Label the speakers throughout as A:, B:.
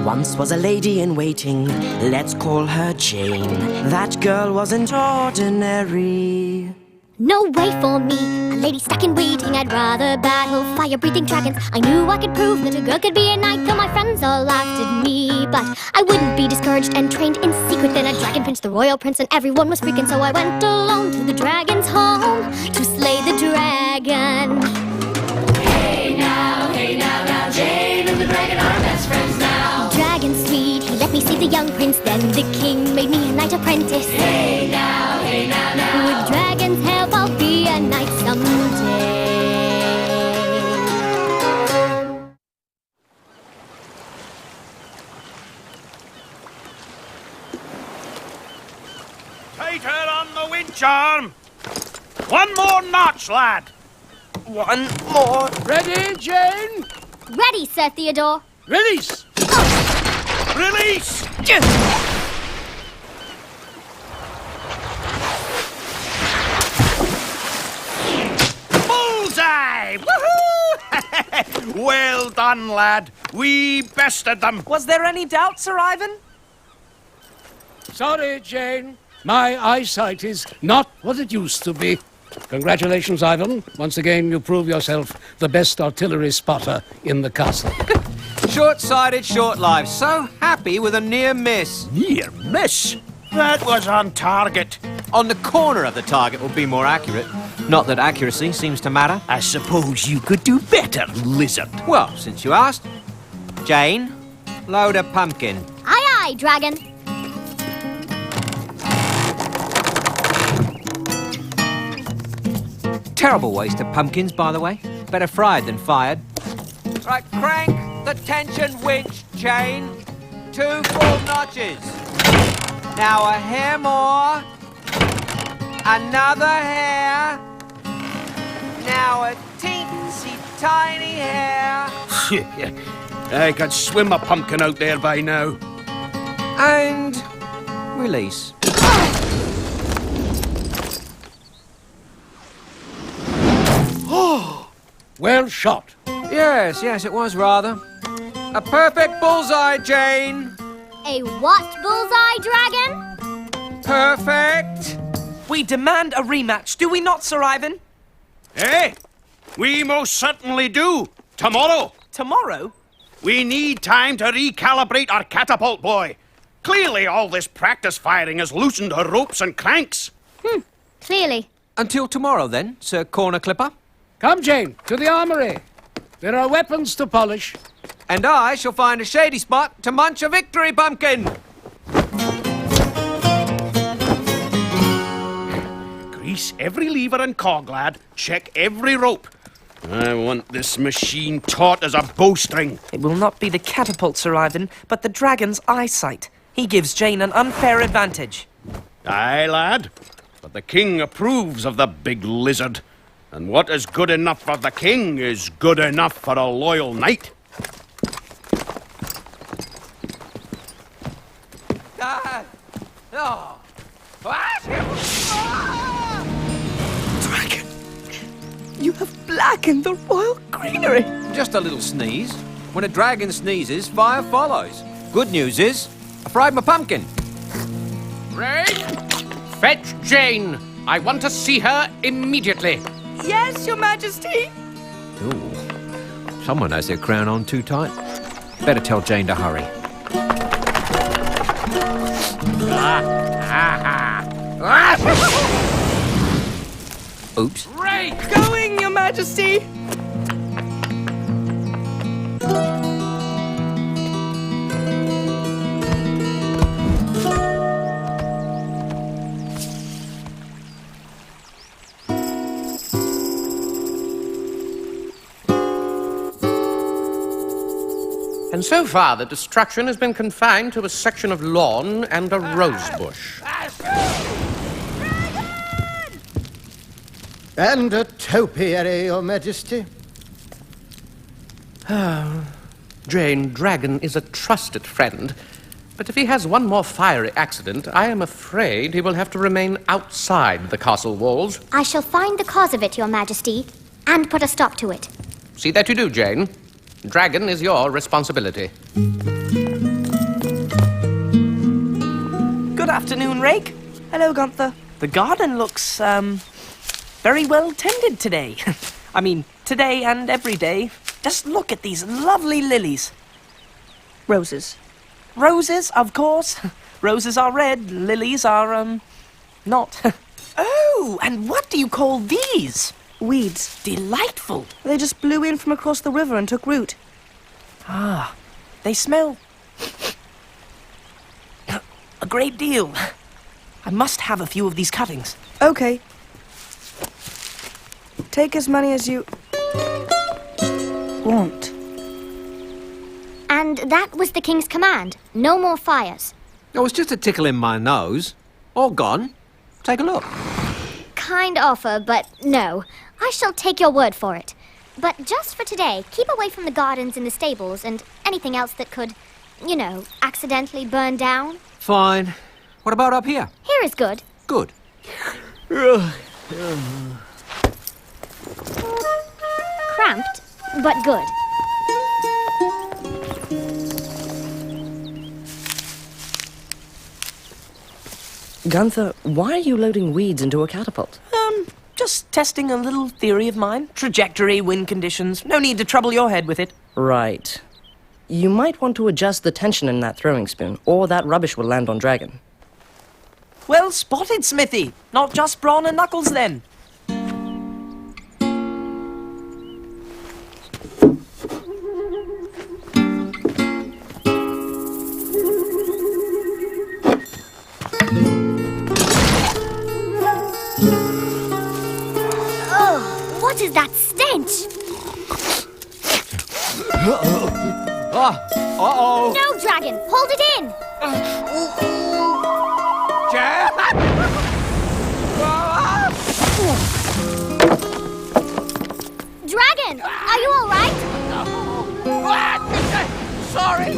A: once was a lady in waiting, let's call her Jane. That girl wasn't ordinary.
B: No way for me, a lady stuck in waiting. I'd rather battle fire-breathing dragons. I knew I could prove that a girl could be a knight, though my friends all laughed at me. But I wouldn't be discouraged and trained in secret. Then a dragon pinched the royal prince and everyone was freaking. So I went alone to the dragon's home to slay the dragon.
C: Hey now, Jane and the dragon are best friends now.
B: Dragon sweet, he let me see the young prince. Then the king made me a knight apprentice.
C: Hey now,
B: With dragon's help, I'll be a knight someday.
D: Tighter on the winch arm. One more notch, lad.
A: One more.
E: Ready, Jane?
B: Ready, Sir Theodore.
E: Release!
D: Release! Bullseye! Woohoo! Well done, lad. We bested them.
A: Was there any doubt, Sir Ivan?
E: Sorry, Jane. My eyesight is not what it used to be. Congratulations, Ivan. Once again, you prove yourself the best artillery spotter in the castle.
F: Short-sighted, short-lived. So happy with a near miss.
D: Near miss? That was on target.
F: On the corner of the target would be more accurate. Not that accuracy seems to matter.
D: I suppose you could do better, lizard.
F: Well, since you asked. Jane, load a pumpkin.
B: Aye, aye, dragon.
F: Terrible waste of pumpkins, by the way. Better fried than fired. Right, crank the tension winch, Jane. 2 full notches. Now a hair more. Another hair. Now a teensy tiny hair.
D: I could swim a pumpkin out there by now.
F: And release.
E: Well shot.
F: Yes, it was rather. A perfect bullseye, Jane.
B: A what bullseye, dragon?
F: Perfect.
A: We demand a rematch, do we not, Sir Ivan?
D: Eh? We most certainly do. Tomorrow.
A: Tomorrow?
D: We need time to recalibrate our catapult, boy. Clearly all this practice firing has loosened her ropes and cranks.
B: Clearly.
F: Until tomorrow, then, Sir Corner Clipper.
E: Come, Jane, to the armory. There are weapons to polish.
F: And I shall find a shady spot to munch a victory pumpkin.
D: Grease every lever and cog, lad. Check every rope. I want this machine taut as a bowstring.
A: It will not be the catapult, Sir Ivan, but the dragon's eyesight. He gives Jane an unfair advantage.
D: Aye, lad. But the king approves of the big lizard. And what is good enough for the king is good enough for a loyal knight.
A: Dragon, you have blackened the royal greenery.
F: Just a little sneeze. When a dragon sneezes, fire follows. Good news is, I fried my pumpkin.
G: Ray, fetch Jane. I want to see her immediately.
A: Yes, Your Majesty.
F: Ooh, someone has their crown on too tight. Better tell Jane to hurry. Oops.
G: Ray,
A: Going, Your Majesty.
G: And so far, the destruction has been confined to a section of lawn and a rose bush.
H: And a topiary, Your Majesty.
G: Jane, Dragon is a trusted friend. But if he has one more fiery accident, I am afraid he will have to remain outside the castle walls.
B: I shall find the cause of it, Your Majesty, and put a stop to it.
G: See that you do, Jane. Dragon is your responsibility.
I: afternoon, Rake.
J: Hello, Gunther.
I: The garden looks, very well tended today. I mean, today and every day. Just look at these lovely lilies.
J: Roses.
I: Roses, of course. Roses are red, lilies are, not. Oh, and what do you call these?
J: Weeds.
I: Delightful.
J: They just blew in from across the river and took root.
I: Ah, they smell a great deal. I must have a few of these cuttings.
J: Okay. Take as many as you want.
B: And that was the king's command. No more fires.
F: It was just a tickle in my nose. All gone. Take a look.
B: Kind offer, but no. I shall take your word for it. But just for today, keep away from the gardens and the stables and anything else that could, you know, accidentally burn down.
F: Fine. What about up here?
B: Here is good.
F: Good.
B: Cramped, but good.
J: Gunther, why are you loading weeds into a catapult?
I: Just testing a little theory of mine. Trajectory, wind conditions. No need to trouble your head with it.
J: Right. You might want to adjust the tension in that throwing spoon, or that rubbish will land on Dragon.
I: Well spotted, Smithy. Not just brawn and knuckles, then.
B: What is that stench?
F: Uh-oh.
B: No, Dragon! Hold it in! Dragon! Are you all right?
F: Sorry.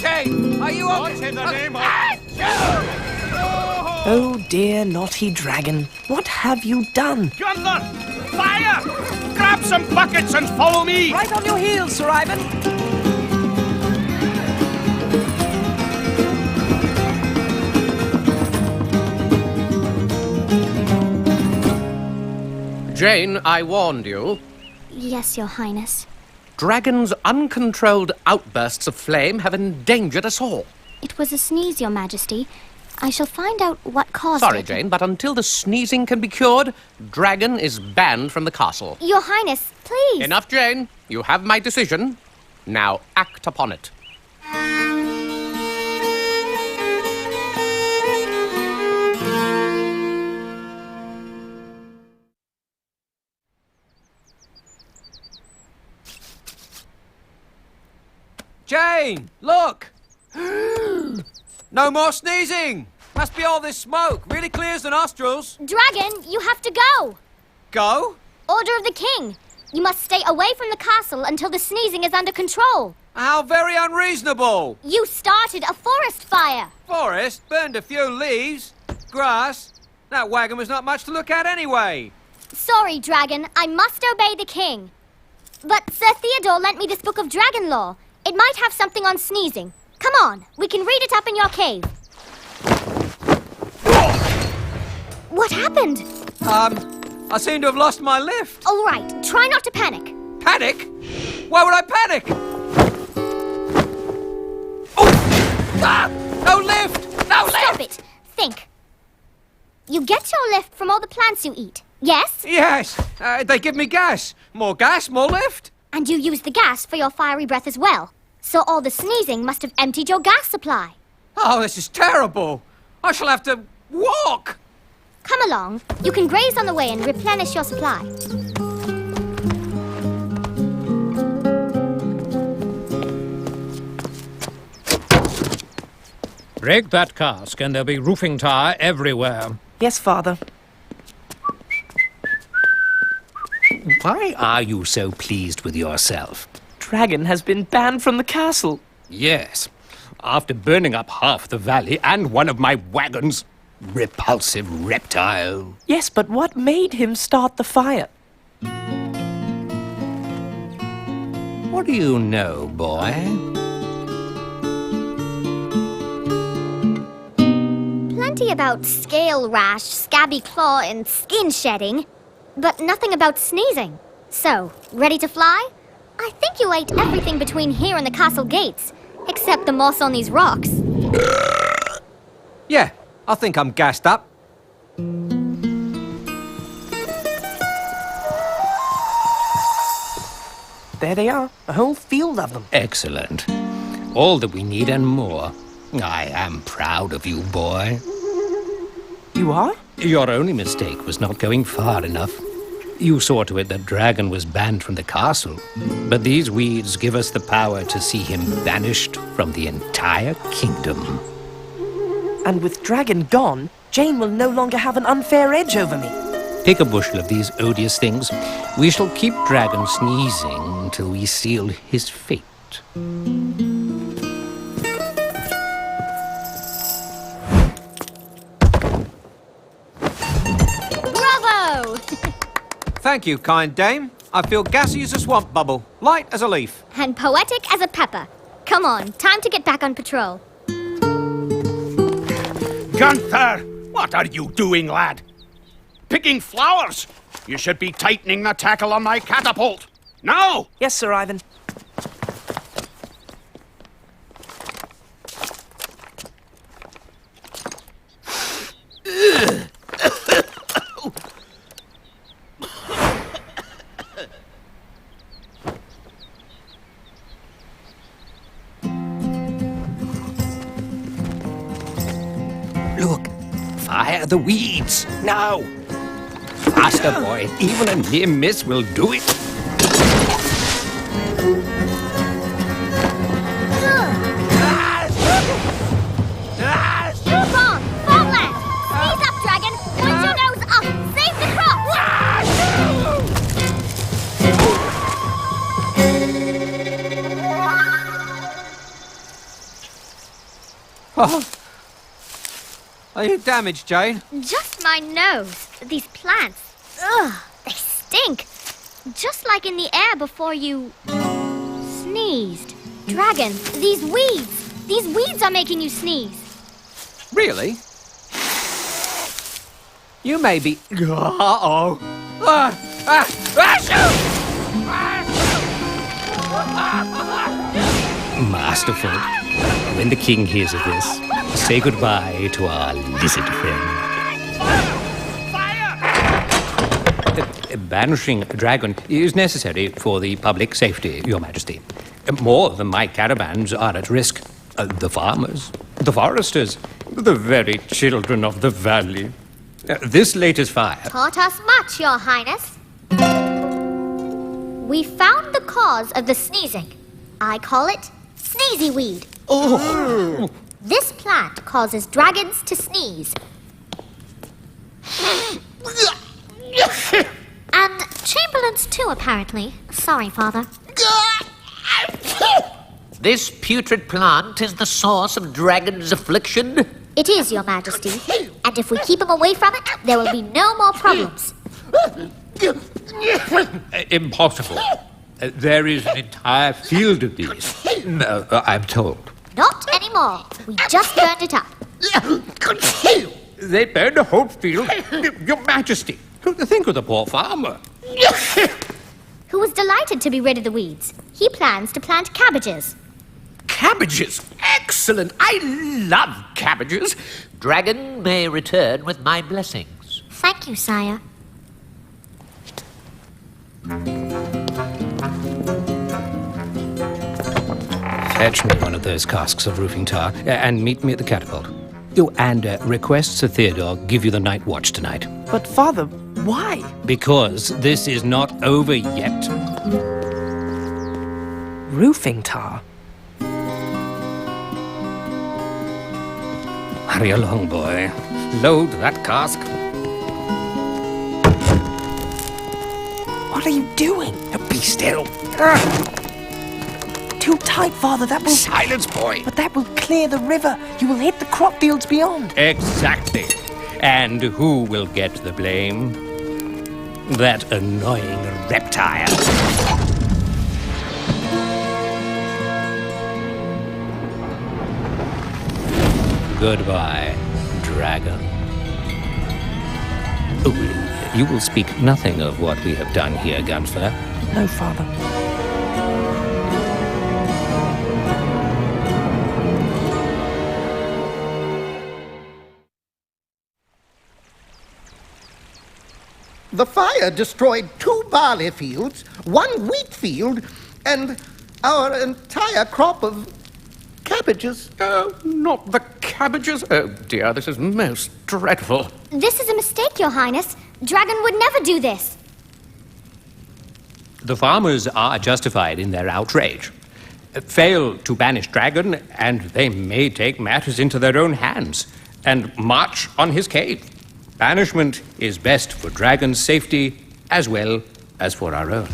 F: Jane, are you okay? What's in the name of...
I: Oh dear, naughty dragon. What have you done?
D: Gunther! Fire! Grab some buckets and follow me!
I: Right on your heels, Sir Ivan.
G: Jane, I warned you.
B: Yes, Your Highness.
G: Dragon's uncontrolled outbursts of flame have endangered us all.
B: It was a sneeze, Your Majesty. I shall find out what caused
G: Sorry,
B: it.
G: Jane, but until the sneezing can be cured, Dragon is banned from the castle.
B: Your Highness, please.
G: Enough, Jane. You have my decision. Now act upon it.
F: Jane, look! No more sneezing! Must be all this smoke. Really clears the nostrils.
B: Dragon, you have to go.
F: Go?
B: Order of the king. You must stay away from the castle until the sneezing is under control.
F: How very unreasonable.
B: You started a forest fire.
F: Forest burned a few leaves. Grass. That wagon was not much to look at anyway.
B: Sorry, Dragon. I must obey the king. But Sir Theodore lent me this book of dragon lore. It might have something on sneezing. Come on, we can read it up in your cave. What happened?
F: I seem to have lost my lift.
B: All right, try not to panic.
F: Panic? Why would I panic? Oh! Ah! No lift! No lift!
B: Stop it. Think. You get your lift from all the plants you eat, yes?
F: Yes. They give me gas. More gas, more lift.
B: And you use the gas for your fiery breath as well. So all the sneezing must have emptied your gas supply.
F: Oh, this is terrible. I shall have to walk.
B: Come along. You can graze on the way and replenish your supply.
E: Break that cask and there'll be roofing tar everywhere.
I: Yes, Father.
E: Why are you so pleased with yourself?
I: Dragon has been banned from the castle.
E: Yes, after burning up half the valley and one of my wagons. Repulsive reptile.
I: Yes, but what made him start the fire?
E: What do you know, boy?
B: plenty about scale rash, scabby claw, and skin shedding, but nothing about sneezing. So, ready to fly? I think you ate everything between here and the castle gates, except the moss on these rocks.
F: Yeah, I think I'm gassed up.
I: There they are, a whole field of them.
E: Excellent. All that we need and more. I am proud of you, boy.
I: You are?
E: Your only mistake was not going far enough. You saw to it that Dragon was banned from the castle, but these weeds give us the power to see him banished from the entire kingdom.
I: And with Dragon gone, Jane will no longer have an unfair edge over me.
E: Take a bushel of these odious things. We shall keep Dragon sneezing until we seal his fate.
B: Bravo!
F: Thank you, kind dame. I feel gassy as a swamp bubble, light as a leaf.
B: And poetic as a pepper. Come on, time to get back on patrol.
D: Gunther! What are you doing, lad? Picking flowers! You should be tightening the tackle on my catapult. Now!
I: Yes, Sir Ivan.
E: Look, fire the weeds, now! Faster, boy, even a near miss will do it.
B: Move on! Farmland! Sneeze up, Dragon! Point your nose up! Save the crops!
F: Oh. Are you damaged, Jane?
B: Just my nose. These plants. Ugh, they stink. Just like in the air before you sneezed. Dragon, these weeds. These weeds are making you sneeze.
F: Really? You may be... Uh-oh.
E: Masterful. When the king hears of this, say goodbye to our lizard friend. Banishing a dragon is necessary for the public safety, Your Majesty. More than my caravans are at risk. The farmers, the foresters, the very children of the valley. This latest fire...
B: Taught us much, Your Highness. We found the cause of the sneezing. I call it sneezy weed.
E: Oh!
B: This plant causes dragons to sneeze. And chamberlains too, apparently. Sorry, Father.
K: This putrid plant is the source of Dragon's affliction?
B: It is, Your Majesty. And if we keep him away from it, there will be no more problems.
E: Impossible. There is an entire field of these. I'm told.
B: Not anymore. We just burned it up.
E: They burned a whole field? Your Majesty, think of the poor farmer.
B: Who was delighted to be rid of the weeds. He plans to plant cabbages.
K: Cabbages? Excellent! I love cabbages. Dragon may return with my blessings.
B: Thank you, sire.
E: Fetch me one of those casks of roofing tar and meet me at the catapult. Oh, and request Sir Theodore give you the night watch tonight.
I: But, Father, why?
E: Because this is not over yet.
I: Roofing tar?
E: Hurry along, boy. Load that cask.
I: What are you doing?
E: Be still.
I: Too tight, Father. That will...
E: Silence, boy.
I: But that will clear the river. You will hit the crop fields beyond.
E: Exactly. And who will get the blame? That annoying reptile. Goodbye, dragon. Oh, you will speak nothing of what we have done here, Gunther.
I: No, Father.
H: The fire destroyed 2 barley fields, 1 wheat field, and our entire crop of cabbages.
G: Oh, not the cabbages. Oh, dear, this is most dreadful.
B: This is a mistake, Your Highness. Dragon would never do this.
E: The farmers are justified in their outrage. Fail to banish Dragon, and they may take matters into their own hands and march on his cave. Banishment is best for Dragon's safety as well as for our own.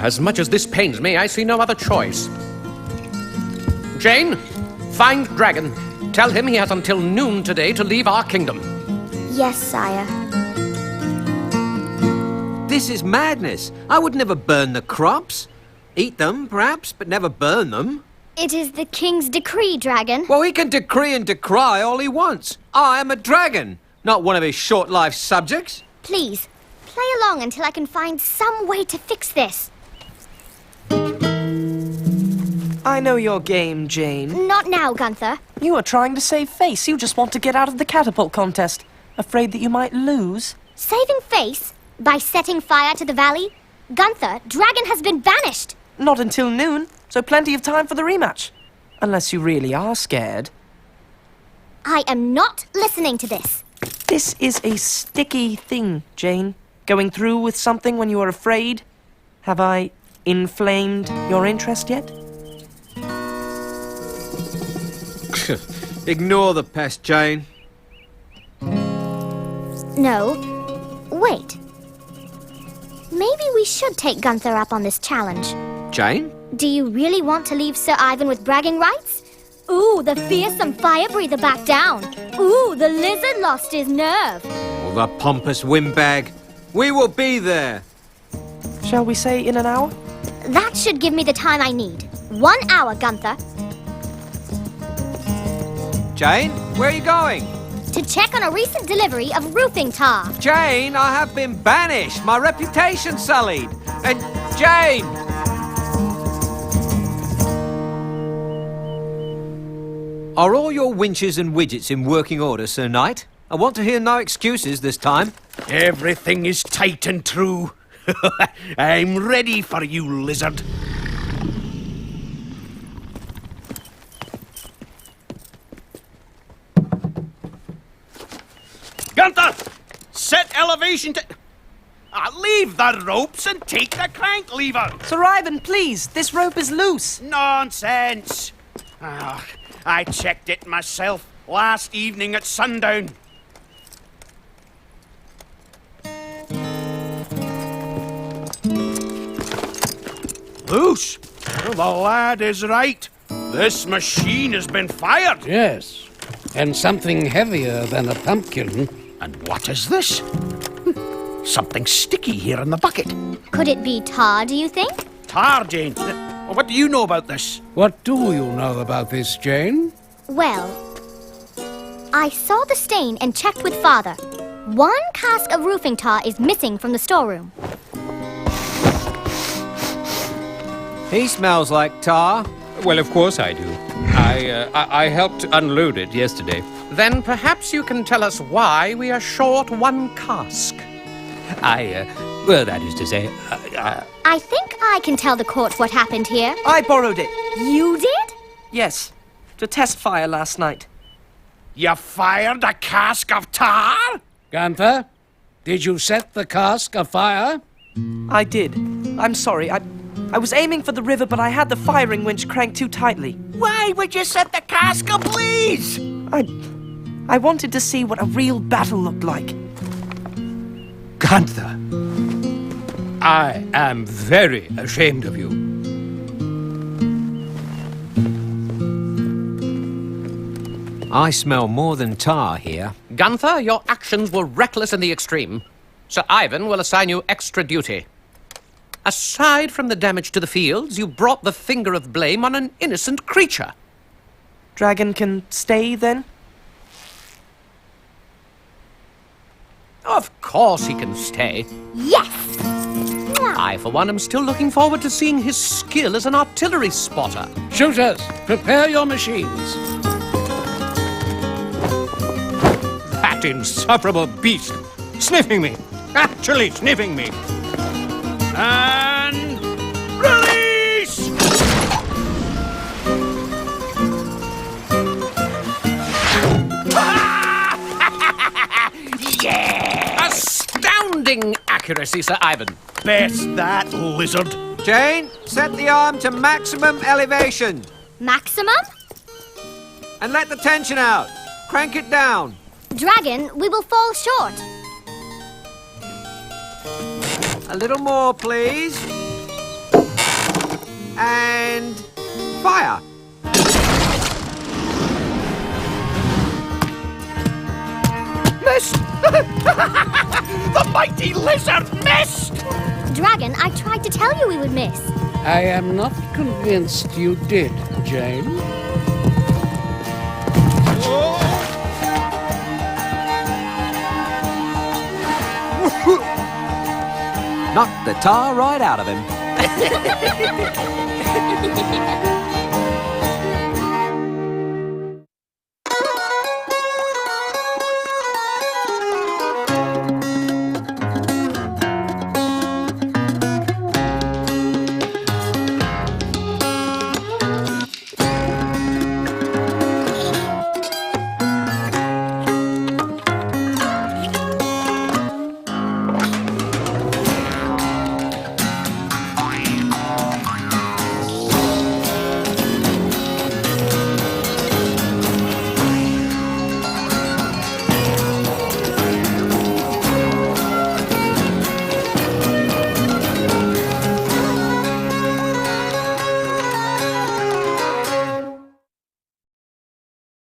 G: As much as this pains me, I see no other choice. Jane, find Dragon. Tell him he has until noon today to leave our kingdom.
B: Yes, sire.
F: This is madness. I would never burn the crops. Eat them, perhaps, but never burn them.
B: It is the king's decree, Dragon.
F: Well, he can decree and decry all he wants. I am a dragon, not one of his short-lived subjects.
B: Please, play along until I can find some way to fix this.
I: I know your game, Jane.
B: Not now, Gunther.
I: You are trying to save face. You just want to get out of the catapult contest. Afraid that you might lose.
B: Saving face? By setting fire to the valley? Gunther, Dragon has been banished.
I: Not until noon, so plenty of time for the rematch. Unless you really are scared.
B: I am not listening to this.
I: This is a sticky thing, Jane. Going through with something when you are afraid. Have I inflamed your interest yet?
F: Ignore the pest, Jane.
B: No. Wait. Maybe we should take Gunther up on this challenge.
F: Jane?
B: Do you really want to leave Sir Ivan with bragging rights? Ooh, the fearsome fire breather backed down. Ooh, the lizard lost his nerve.
F: Oh, the pompous windbag. We will be there.
I: Shall we say in an hour?
B: That should give me the time I need. 1 hour, Gunther.
F: Jane, where are you going?
B: To check on a recent delivery of roofing tar.
F: Jane, I have been banished. My reputation sullied. And Jane! Are all your winches and widgets in working order, Sir Knight? I want to hear no excuses this time.
D: Everything is tight and true. I'm ready for you, lizard. Gunther! Set elevation to... leave the ropes and take the crank lever.
I: Sir Ivan, please. This rope is loose.
D: Nonsense. I checked it myself last evening at sundown. Loose? Well, the lad is right. This machine has been fired.
L: Yes, and something heavier than a pumpkin.
D: And what is this? Something sticky here in the bucket.
B: Could it be tar, do you think?
D: Tar, Jane. What do you know about this?
L: What do you know about this, Jane?
B: Well, I saw the stain and checked with Father. 1 cask of roofing tar is missing from the storeroom.
F: He smells like tar.
E: Well, of course I do. I helped unload it yesterday.
G: Then perhaps you can tell us why we are short 1 cask.
E: Well, that is to say,
B: I think I can tell the court what happened here.
I: I borrowed it.
B: You did?
I: Yes, to test fire last night.
D: You fired a cask of tar?
L: Gunther, did you set the cask afire?
I: I did. I'm sorry. I was aiming for the river, but I had the firing winch cranked too tightly.
K: Why would you set the cask ablaze?
I: I wanted to see what a real battle looked like.
E: Gunther, I am very ashamed of you.
F: I smell more than tar here.
G: Gunther, your actions were reckless in the extreme. Sir Ivan will assign you extra duty. Aside from the damage to the fields, you brought the finger of blame on an innocent creature.
I: Dragon can stay then?
G: Of course he can stay.
B: Yes!
G: I, for one, am still looking forward to seeing his skill as an artillery spotter.
L: Shooters, prepare your machines.
E: That insufferable beast! Sniffing me! Actually sniffing me!
D: And release!
G: Yeah! Astounding accuracy, Sir Ivan.
D: Best that lizard.
F: Jane, set the arm to maximum elevation.
B: Maximum?
F: And let the tension out. Crank it down.
B: Dragon, we will fall short.
F: A little more, please. And fire.
G: Missed! The mighty lizard missed!
B: Dragon, I tried to tell you we would miss.
L: I am not convinced you did, Jane.
F: Knocked the tar right out of him.